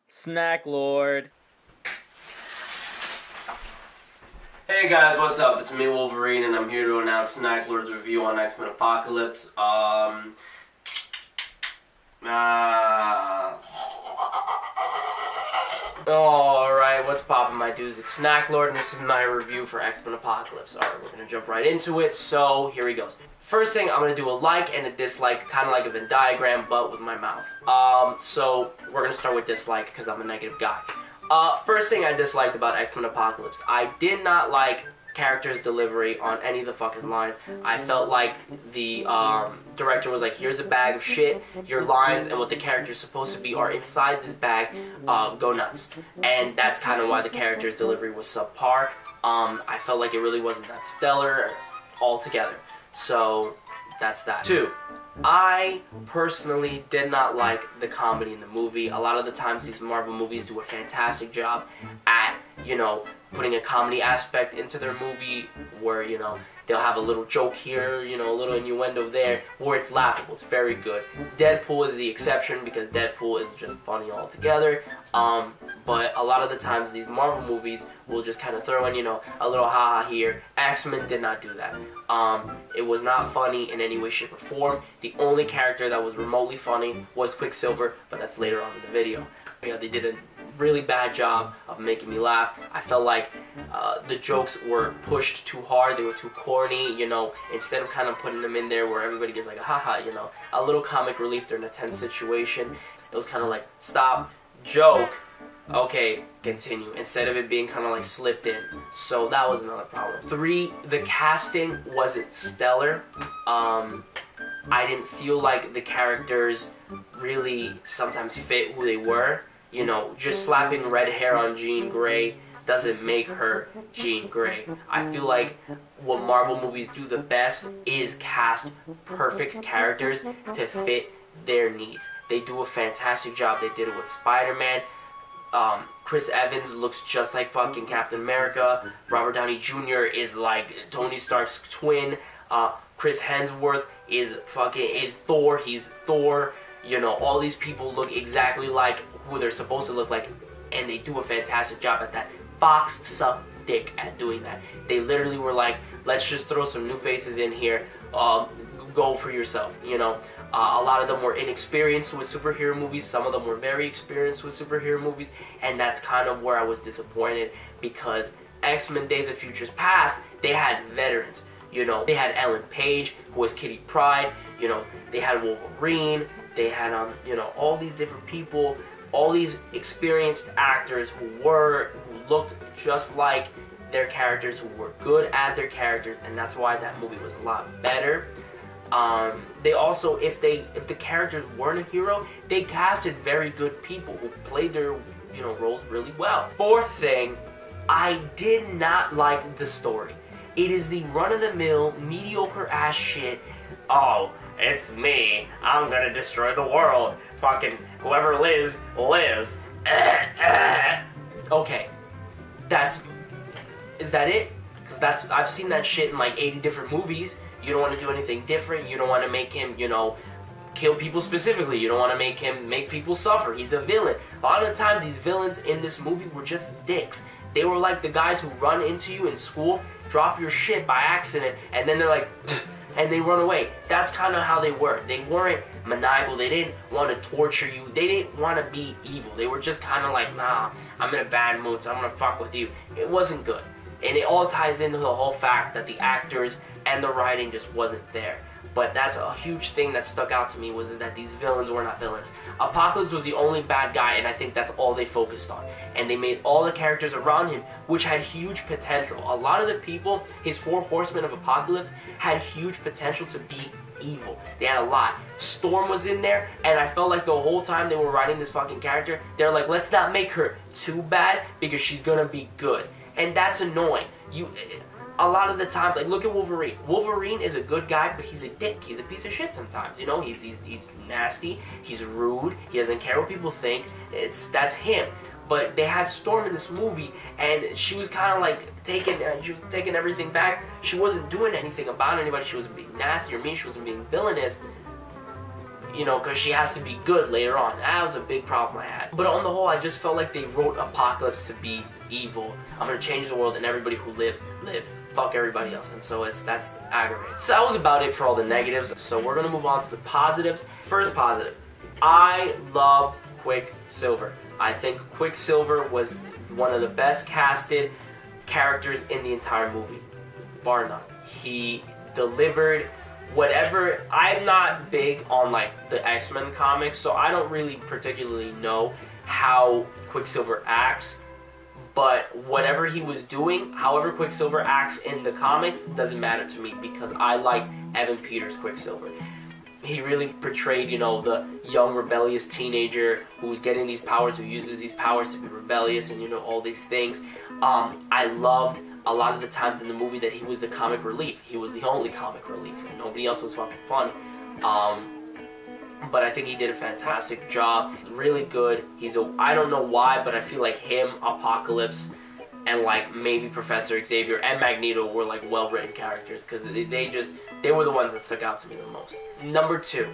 Snack Lord. Hey guys, what's up? It's me, Wolverine, and I'm here to announce Snack Lord's review on X-Men Apocalypse. Alright, what's poppin', my dudes? It's Snack Lord, and this is my review for X-Men Apocalypse. Alright, we're gonna jump right into it, so here he goes. First thing, I'm gonna do a like and a dislike, kind of like a Venn diagram, but with my mouth. So we're gonna start with dislike, because I'm a negative guy. First thing I disliked about X-Men Apocalypse, I did not like characters' delivery on any of the fucking lines. I felt like the director was like, here's a bag of shit, your lines and what the character's supposed to be are inside this bag, go nuts. And that's kind of why the character's delivery was subpar. I felt like it really wasn't that stellar altogether. So that's that. 2. I personally did not like the comedy in the movie. A lot of the times these Marvel movies do a fantastic job at, you know, putting a comedy aspect into their movie where, you know, they'll have a little joke here, you know, a little innuendo there, where it's laughable. It's very good. Deadpool is the exception because Deadpool is just funny altogether. But a lot of the times these Marvel movies will just kind of throw in, you know, a little haha here. X-Men did not do that. It was not funny in any way, shape, or form. The only character that was remotely funny was Quicksilver, but that's later on in the video. Yeah, they did a really bad job of making me laugh. I felt like the jokes were pushed too hard. They were too corny, you know, instead of kind of putting them in there where everybody gets like a haha, you know, a little comic relief during a tense situation. It was kind of like, stop, joke, okay, continue, instead of it being kind of like slipped in. So that was another problem. 3, the casting wasn't stellar. I didn't feel like the characters really sometimes fit who they were. You know, just slapping red hair on Jean Grey doesn't make her Jean Grey. I feel like what Marvel movies do the best is cast perfect characters to fit their needs. They do a fantastic job. They did it with Spider-Man. Chris Evans looks just like fucking Captain America. Robert Downey Jr. is like Tony Stark's twin. Chris Hemsworth is Thor. He's Thor. You know, all these people look exactly like who they're supposed to look like, and they do a fantastic job at that. Fox sucked dick at doing that. They literally were like, let's just throw some new faces in here, go for yourself, you know. A lot of them were inexperienced with superhero movies, some of them were very experienced with superhero movies, and that's kind of where I was disappointed, because X-Men Days of Futures Past, they had veterans, you know. They had Ellen Page, who was Kitty Pryde, you know, they had Wolverine, they had, you know, all these different people, all these experienced actors who looked just like their characters, who were good at their characters, and that's why that movie was a lot better. They also, if the characters weren't a hero, they casted very good people who played their, you know, roles really well. 4th thing, I did not like the story. It is the run-of-the-mill, mediocre ass shit. Oh, it's me. I'm gonna destroy the world. Fucking whoever lives, lives. Okay, is that it? Because I've seen that shit in like 80 different movies. You don't want to do anything different. You don't want to make him, you know, kill people specifically. You don't want to make him make people suffer. He's a villain. A lot of the times these villains in this movie were just dicks. They were like the guys who run into you in school, drop your shit by accident, and then they're like, and they run away. That's kind of how they were. They weren't maniacal. They didn't want to torture you. They didn't want to be evil. They were just kind of like, nah, I'm in a bad mood, so I'm going to fuck with you. It wasn't good. And it all ties into the whole fact that the actors and the writing just wasn't there. But that's a huge thing that stuck out to me, is that these villains were not villains. Apocalypse was the only bad guy, and I think that's all they focused on. And they made all the characters around him, which had huge potential. A lot of the people, his 4 horsemen of Apocalypse, had huge potential to be evil. They had a lot. Storm was in there, and I felt like the whole time they were writing this fucking character, they're like, let's not make her too bad, because she's gonna be good. And that's annoying. A lot of the times, like, look at Wolverine. Wolverine is a good guy, but he's a dick. He's a piece of shit sometimes, you know? He's nasty, he's rude, he doesn't care what people think. That's him. But they had Storm in this movie, and she was kind of like taking everything back. She wasn't doing anything about anybody. She wasn't being nasty or mean. She wasn't being villainous. You know, because she has to be good later on. That was a big problem I had. But on the whole, I just felt like they wrote Apocalypse to be evil. I'm gonna change the world, and everybody who lives. Fuck everybody else. And so that's aggravating. So that was about it for all the negatives. So we're gonna move on to the positives. First positive, I loved Quicksilver. I think Quicksilver was one of the best casted characters in the entire movie, bar none. He delivered whatever. I'm not big on like the X-Men comics, so I don't really particularly know how Quicksilver acts, but whatever he was doing, however Quicksilver acts in the comics, doesn't matter to me because I like Evan Peters' Quicksilver. He really portrayed, you know, the young rebellious teenager who's getting these powers, who uses these powers to be rebellious and, you know, all these things. I loved a lot of the times in the movie that he was the comic relief. He was the only comic relief. Nobody else was fucking funny. But I think he did a fantastic job. He's really good. I don't know why, but I feel like him, Apocalypse, and like maybe Professor Xavier and Magneto were like well-written characters because they were the ones that stuck out to me the most. Number 2,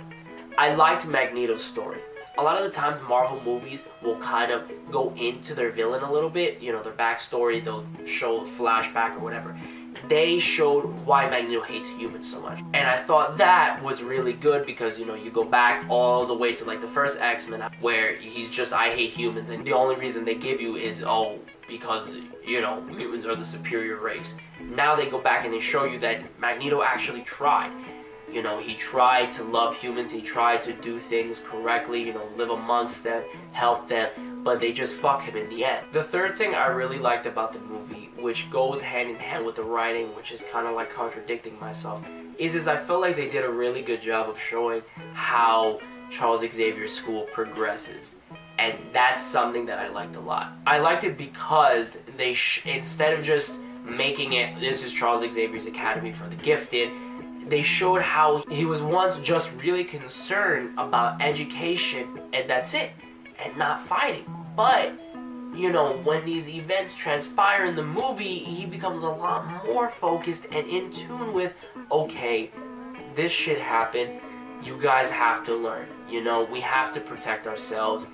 I liked Magneto's story. A lot of the times Marvel movies will kind of go into their villain a little bit, you know, their backstory, they'll show a flashback or whatever. They showed why Magneto hates humans so much. And I thought that was really good because, you know, you go back all the way to like the first X-Men where he's just, I hate humans, and the only reason they give you is, oh, because, you know, mutants are the superior race. Now they go back and they show you that Magneto actually tried. You know, he tried to love humans, he tried to do things correctly, you know, live amongst them, help them, but they just fuck him in the end. The third thing I really liked about the movie, which goes hand in hand with the writing, which is kind of like contradicting myself, is I felt like they did a really good job of showing how Charles Xavier's school progresses. And that's something that I liked a lot. I liked it because they, instead of just making it, this is Charles Xavier's Academy for the Gifted, they showed how he was once just really concerned about education, and that's it, and not fighting. But, you know, when these events transpire in the movie, he becomes a lot more focused and in tune with, okay, this shit happened, you guys have to learn, you know, we have to protect ourselves,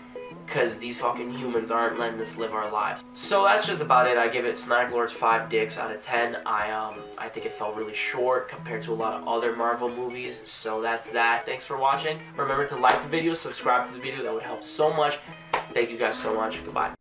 because these fucking humans aren't letting us live our lives. So that's just about it. I give it Snack Lord's 5 dicks out of 10. I think it felt really short compared to a lot of other Marvel movies. So that's that. Thanks for watching. Remember to like the video, subscribe to the video. That would help so much. Thank you guys so much. Goodbye.